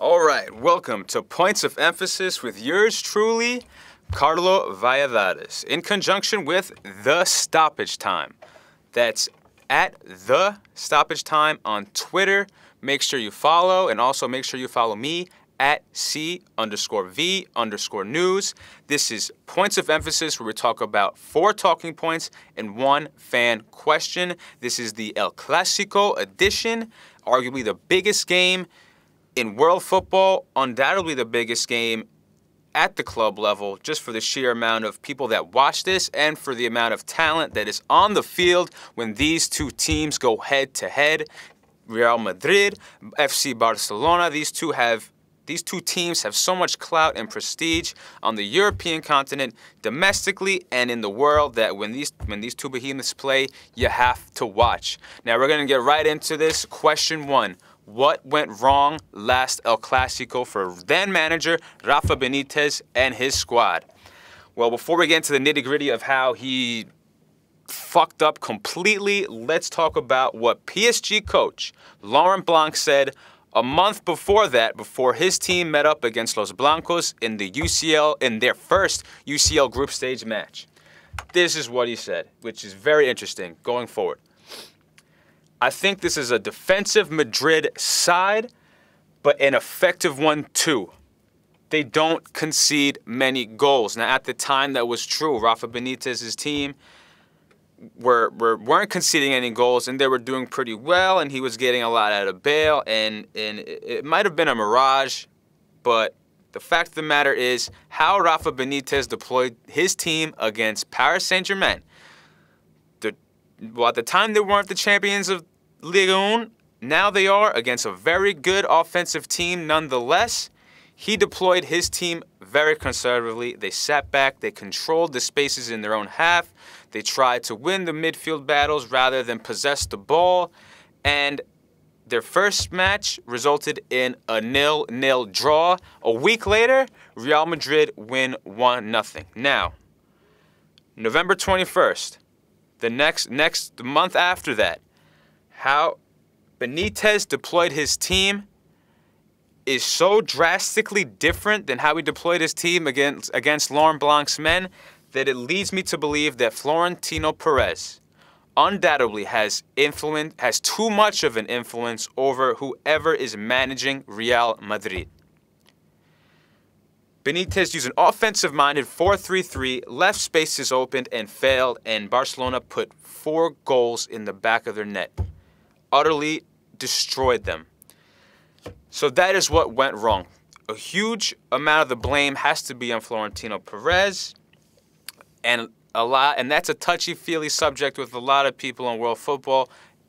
All right, welcome to Points of Emphasis with yours truly, Carlo Valladares, in conjunction with The Stoppage Time. That's at The Stoppage Time on Twitter. Make sure you follow, and also make sure you follow me at C_V_news. This is Points of Emphasis, where we talk about 4 talking points and 1 fan question. This is the El Clasico edition, arguably the biggest game in world football, undoubtedly the biggest game at the club level, just for the sheer amount of people that watch this and for the amount of talent that is on the field when these two teams go head-to-head. Real Madrid, FC Barcelona, these two teams have so much clout and prestige on the European continent, domestically, and in the world that when these two behemoths play, you have to watch. Now we're going to get right into this. Question 1. What went wrong last El Clasico for then manager Rafa Benitez and his squad? Well, before we get into the nitty-gritty of how he fucked up completely, let's talk about what PSG coach Laurent Blanc said a month before that, before his team met up against Los Blancos in their first UCL group stage match. This is what he said, which is very interesting going forward. I think this is a defensive Madrid side, but an effective one too. They don't concede many goals. Now, at the time, that was true. Rafa Benitez's team weren't conceding any goals, and they were doing pretty well, and he was getting a lot out of Bale, and it might have been a mirage, but the fact of the matter is how Rafa Benitez deployed his team against Paris Saint-Germain. At the time, they weren't the champions of Ligue 1. Now they are, against a very good offensive team nonetheless. He deployed his team very conservatively. They sat back. They controlled the spaces in their own half. They tried to win the midfield battles rather than possess the ball. And their first match resulted in a 0-0 draw. A week later, Real Madrid win 1-0. Now, November 21st, the month after that, how Benitez deployed his team is so drastically different than how he deployed his team against Laurent Blanc's men that it leads me to believe that Florentino Perez undoubtedly has too much of an influence over whoever is managing Real Madrid. Benitez used an offensive-minded 4-3-3, left spaces opened and failed, and Barcelona put 4 goals in the back of their net. Utterly destroyed them. So that is what went wrong. A huge amount of the blame has to be on Florentino Perez, and that's a touchy-feely subject with a lot of people in world football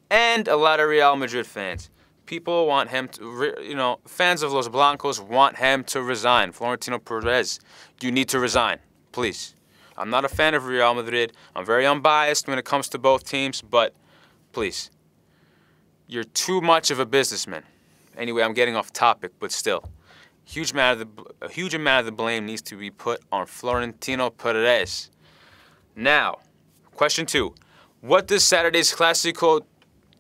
and a lot of Real Madrid fans. People want him to, fans of Los Blancos want him to resign. Florentino Perez, you need to resign, please. I'm not a fan of Real Madrid. I'm very unbiased when it comes to both teams, but please. You're too much of a businessman. Anyway, I'm getting off topic, but still. A huge amount of the blame needs to be put on Florentino Perez. Now, question 2. What does Saturday's Clasico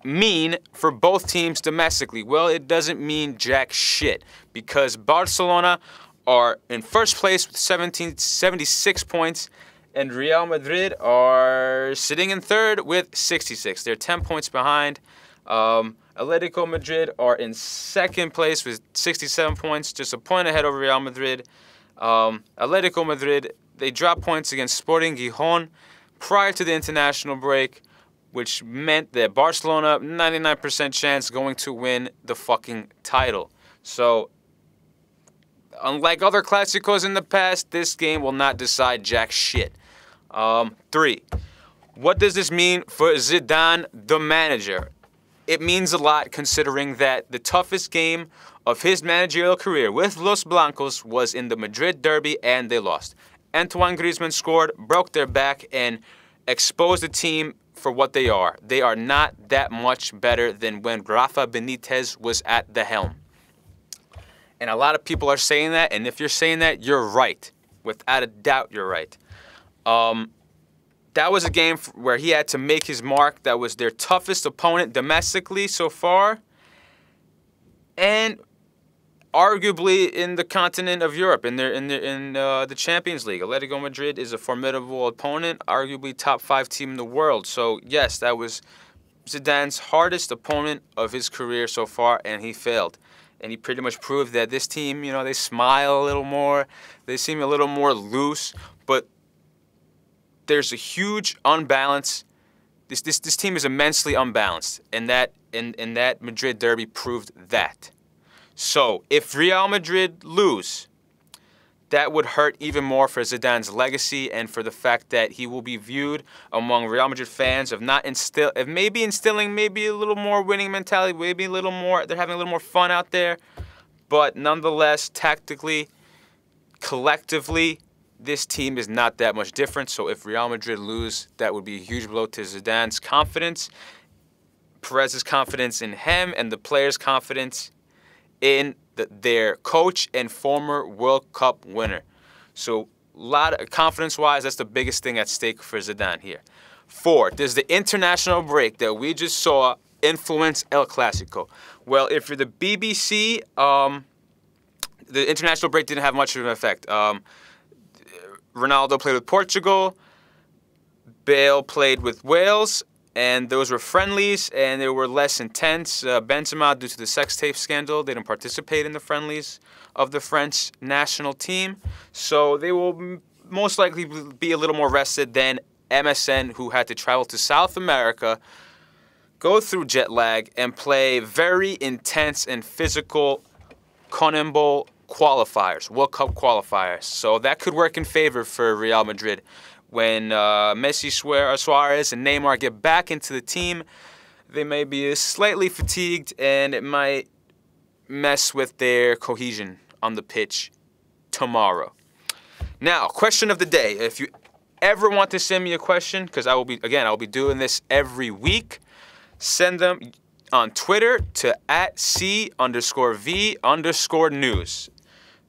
mean for both teams domestically? Well, it doesn't mean jack shit, because Barcelona are in first place with 76 points, and Real Madrid are sitting in third with 66. They're 10 points behind. Atletico Madrid are in second place with 67 points, just a point ahead of Real Madrid. Atletico Madrid, they dropped points against Sporting Gijón prior to the international break, which meant that Barcelona, 99% chance going to win the fucking title. So, unlike other Clásicos in the past, this game will not decide jack shit. 3. What does this mean for Zidane, the manager? It means a lot, considering that the toughest game of his managerial career with Los Blancos was in the Madrid derby, and they lost. Antoine Griezmann scored, broke their back, and exposed the team for what they are. They are not that much better than when Rafa Benitez was at the helm. And a lot of people are saying that, and if you're saying that, you're right. Without a doubt, you're right. That was a game where he had to make his mark. That was their toughest opponent domestically so far. And arguably in the continent of Europe, in the Champions League. Atletico Madrid is a formidable opponent, arguably top 5 team in the world. So yes, that was Zidane's hardest opponent of his career so far, and he failed. And he pretty much proved that this team, you know, they smile a little more, they seem a little more loose, but there's a huge unbalance. This team is immensely unbalanced, and that Madrid derby proved that. So if Real Madrid lose, that would hurt even more for Zidane's legacy and for the fact that he will be viewed among Real Madrid fans of maybe instilling maybe a little more winning mentality, maybe a little more, they're having a little more fun out there. But nonetheless, tactically, collectively, this team is not that much different. So if Real Madrid lose, that would be a huge blow to Zidane's confidence, Perez's confidence in him, and the players' confidence in their coach and former World Cup winner. So a lot of confidence-wise, that's the biggest thing at stake for Zidane here. 4, does the international break that we just saw influence El Clasico? Well, if you're the BBC, the international break didn't have much of an effect. Ronaldo played with Portugal, Bale played with Wales, and those were friendlies, and they were less intense. Benzema, due to the sex tape scandal, didn't participate in the friendlies of the French national team. So they will most likely be a little more rested than MSN, who had to travel to South America, go through jet lag, and play very intense and physical CONMEBOL qualifiers, World Cup qualifiers. So that could work in favor for Real Madrid. When Messi, Suarez, and Neymar get back into the team, they may be slightly fatigued, and it might mess with their cohesion on the pitch tomorrow. Now, question of the day. If you ever want to send me a question, because I'll be doing this every week, send them on Twitter to @C_V_news.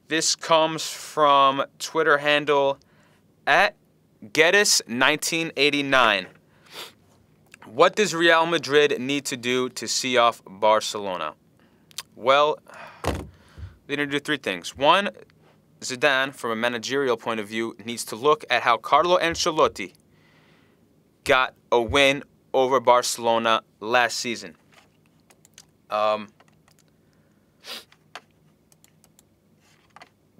This comes from Twitter handle @Geddes1989. What does Real Madrid need to do to see off Barcelona? Well, they need to do 3 things. 1, Zidane, from a managerial point of view, needs to look at how Carlo Ancelotti got a win over Barcelona last season.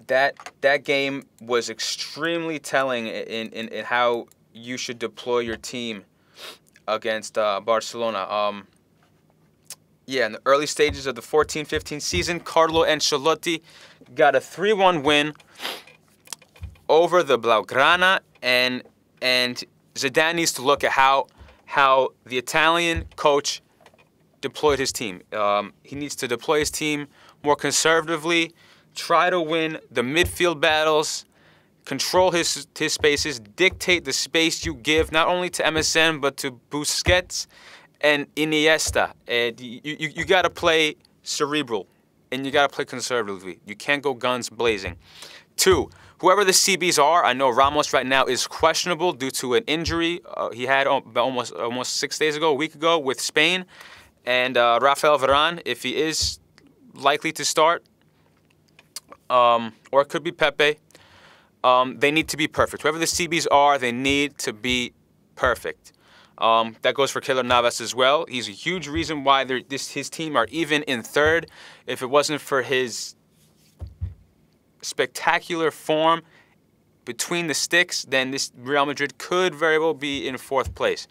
That game was extremely telling in how you should deploy your team against Barcelona. Yeah, in the early stages of the 14-15 season, Carlo Ancelotti got a 3-1 win over the Blaugrana, and Zidane needs to look at how the Italian coach deployed his team. He needs to deploy his team more conservatively, try to win the midfield battles, control his spaces, dictate the space you give not only to MSN but to Busquets and Iniesta. And you got to play cerebral, and you got to play conservatively. You can't go guns blazing. 2, whoever the CBs are, I know Ramos right now is questionable due to an injury he had almost 6 days ago, a week ago with Spain. And Rafael Varane, if he is likely to start, or it could be Pepe, they need to be perfect. Whoever the CBs are, they need to be perfect. That goes for Keylor Navas as well. He's a huge reason why his team are even in 3rd. If it wasn't for his spectacular form between the sticks, then this Real Madrid could very well be in 4th place.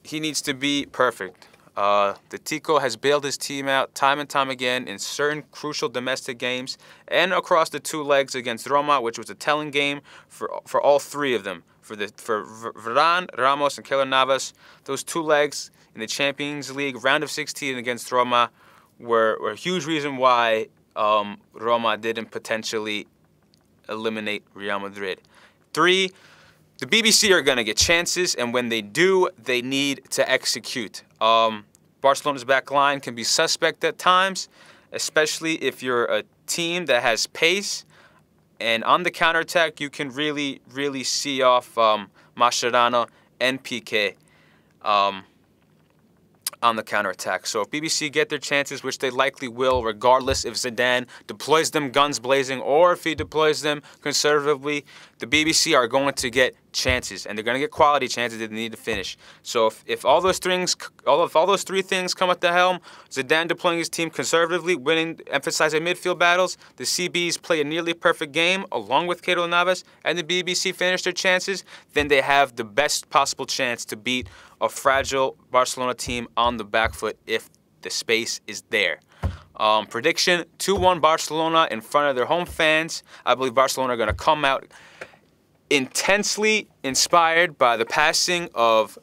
He needs to be perfect. The Tico has bailed his team out time and time again in certain crucial domestic games and across the 2 legs against Roma, which was a telling game for all 3 of them. For Varane, Ramos, and Keylor Navas, those 2 legs in the Champions League round of 16 against Roma were a huge reason why Roma didn't potentially eliminate Real Madrid. 3, the BBC are going to get chances, and when they do, they need to execute. Barcelona's back line can be suspect at times, especially if you're a team that has pace. And on the counterattack, you can really, really see off Mascherano and Piqué. on the counterattack. So if BBC get their chances, which they likely will, regardless if Zidane deploys them guns blazing or if he deploys them conservatively, the BBC are going to get chances, and they're going to get quality chances that they need to finish. So if all those three things come at the helm, Zidane deploying his team conservatively, winning, emphasizing midfield battles, the CBs play a nearly perfect game along with Keylor Navas, and the BBC finish their chances, then they have the best possible chance to beat a fragile Barcelona team on the back foot if the space is there. Prediction, 2-1 Barcelona in front of their home fans. I believe Barcelona are going to come out intensely inspired by the passing of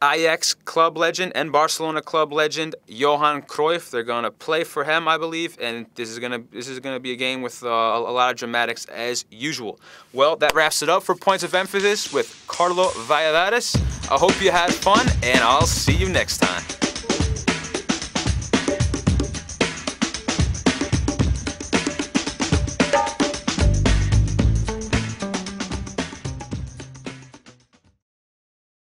Ajax club legend and Barcelona club legend Johan Cruyff. They're going to play for him, I believe, and this is going to be a game with a lot of dramatics as usual. Well, that wraps it up for Points of Emphasis with Carlo Valladares. I hope you had fun, and I'll see you next time.